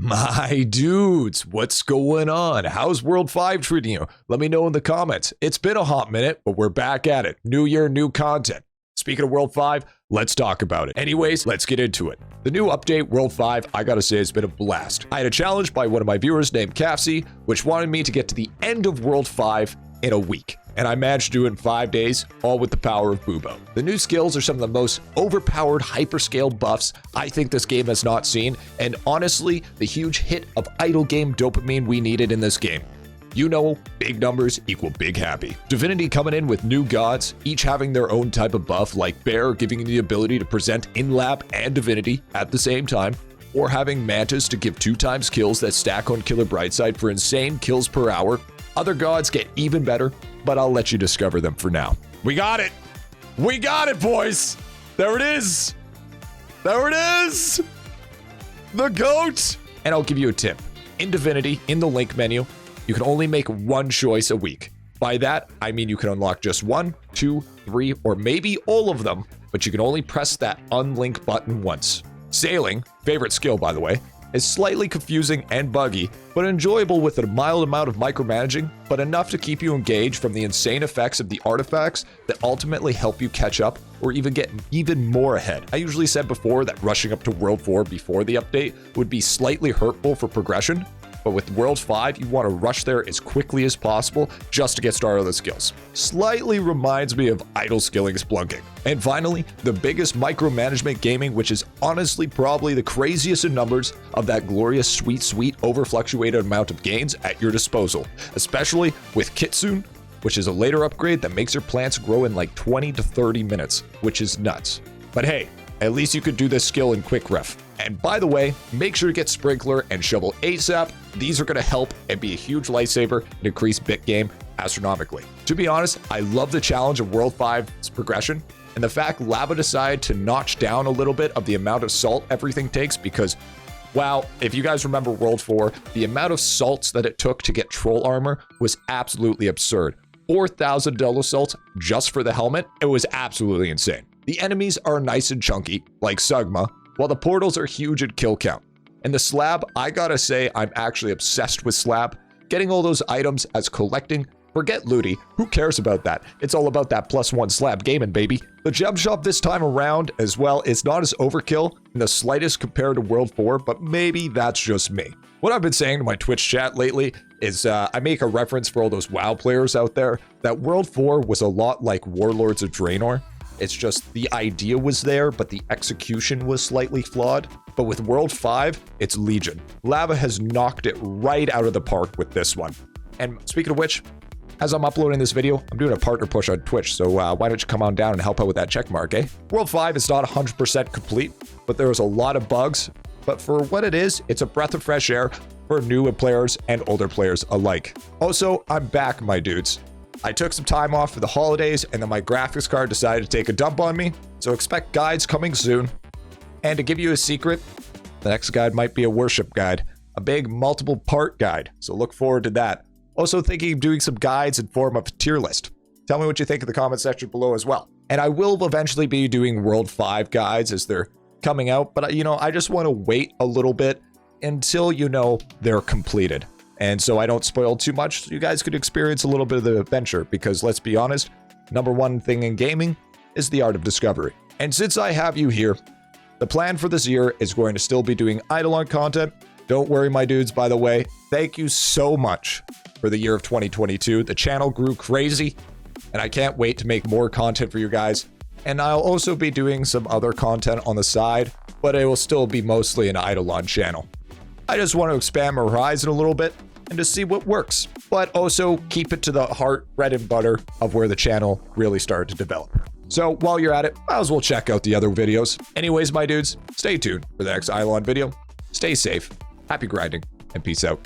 My dudes, what's going on? How's World 5 treating you? Let me know in the comments. It's been a hot minute, but we're back at it. New year, new content. Speaking of World 5, let's talk about it. Anyways, let's get into it. The new update, World 5, I gotta say, has been a blast. I had a challenge by one of my viewers named Cassie, which wanted me to get to the end of World 5 in a week. And I managed to do it in 5 days, all with the power of Bubo. The new skills are some of the most overpowered hyperscale buffs I think this game has not seen, and honestly, the huge hit of idle game dopamine we needed in this game. You know, big numbers equal big happy. Divinity coming in with new gods, each having their own type of buff, like Bear giving you the ability to present in-lab and Divinity at the same time, or having Mantis to give 2x kills that stack on Killer Brightside for insane kills per hour. Other gods get even better, but I'll let you discover them for now. We got it! We got it, boys! There it is! There it is! The GOAT! And I'll give you a tip. In Divinity, in the link menu, you can only make one choice a week. By that, I mean you can unlock just 1, 2, 3, or maybe all of them, but you can only press that unlink button once. Sailing, favorite skill by the way, is slightly confusing and buggy, but enjoyable with a mild amount of micromanaging, but enough to keep you engaged from the insane effects of the artifacts that ultimately help you catch up or even get even more ahead. I usually said before that rushing up to World 4 before the update would be slightly hurtful for progression, but with World 5, you want to rush there as quickly as possible just to get started on the skills. Slightly reminds me of idle skilling splunking. And finally, the biggest micromanagement gaming, which is honestly probably the craziest in numbers of that glorious sweet overfluctuated amount of gains at your disposal, especially with Kitsune, which is a later upgrade that makes your plants grow in like 20 to 30 minutes, which is nuts. But hey, at least you could do this skill in quick ref. And by the way, make sure to get Sprinkler and Shovel ASAP. These are going to help and be a huge lifesaver and increase bit game astronomically. To be honest, I love the challenge of World 5's progression and the fact Lava decided to notch down a little bit of the amount of salt everything takes because, wow, if you guys remember World 4, the amount of salts that it took to get troll armor was absolutely absurd. 4,000 Dolo salts just for the helmet. It was absolutely insane. The enemies are nice and chunky, like Sugma, while the portals are huge in kill count. And the slab, I gotta say, I'm actually obsessed with slab. Getting all those items as collecting, forget looty, who cares about that? It's all about that +1 slab gaming, baby. The gem shop this time around as well is not as overkill in the slightest compared to World 4, but maybe that's just me. What I've been saying to my Twitch chat lately is I make a reference for all those WoW players out there that World 4 was a lot like Warlords of Draenor. It's just the idea was there, but the execution was slightly flawed. But with World 5, it's Legion. Lava has knocked it right out of the park with this one. And speaking of which, as I'm uploading this video, I'm doing a partner push on Twitch, so why don't you come on down and help out with that check mark, eh? World 5 is not 100% complete, but there was a lot of bugs. But for what it is, it's a breath of fresh air for new players and older players alike. Also, I'm back, my dudes. I took some time off for the holidays and then my graphics card decided to take a dump on me, so expect guides coming soon. And to give you a secret, the next guide might be a worship guide, a big multiple part guide, so look forward to that. Also thinking of doing some guides in form of a tier list. Tell me what you think in the comment section below as well. And I will eventually be doing World 5 guides as they're coming out, but I just want to wait a little bit until they're completed. And so I don't spoil too much, so you guys could experience a little bit of the adventure, because let's be honest, number one thing in gaming is the art of discovery. And since I have you here, the plan for this year is going to still be doing IdleOn content. Don't worry, my dudes, by the way. Thank you so much for the year of 2022. The channel grew crazy, and I can't wait to make more content for you guys. And I'll also be doing some other content on the side, but it will still be mostly an IdleOn channel. I just want to expand my horizon a little bit and to see what works, but also keep it to the heart, bread and butter of where the channel really started to develop. So while you're at it, might as well check out the other videos. Anyways, my dudes, stay tuned for the next IdleOn video. Stay safe, happy grinding, and peace out.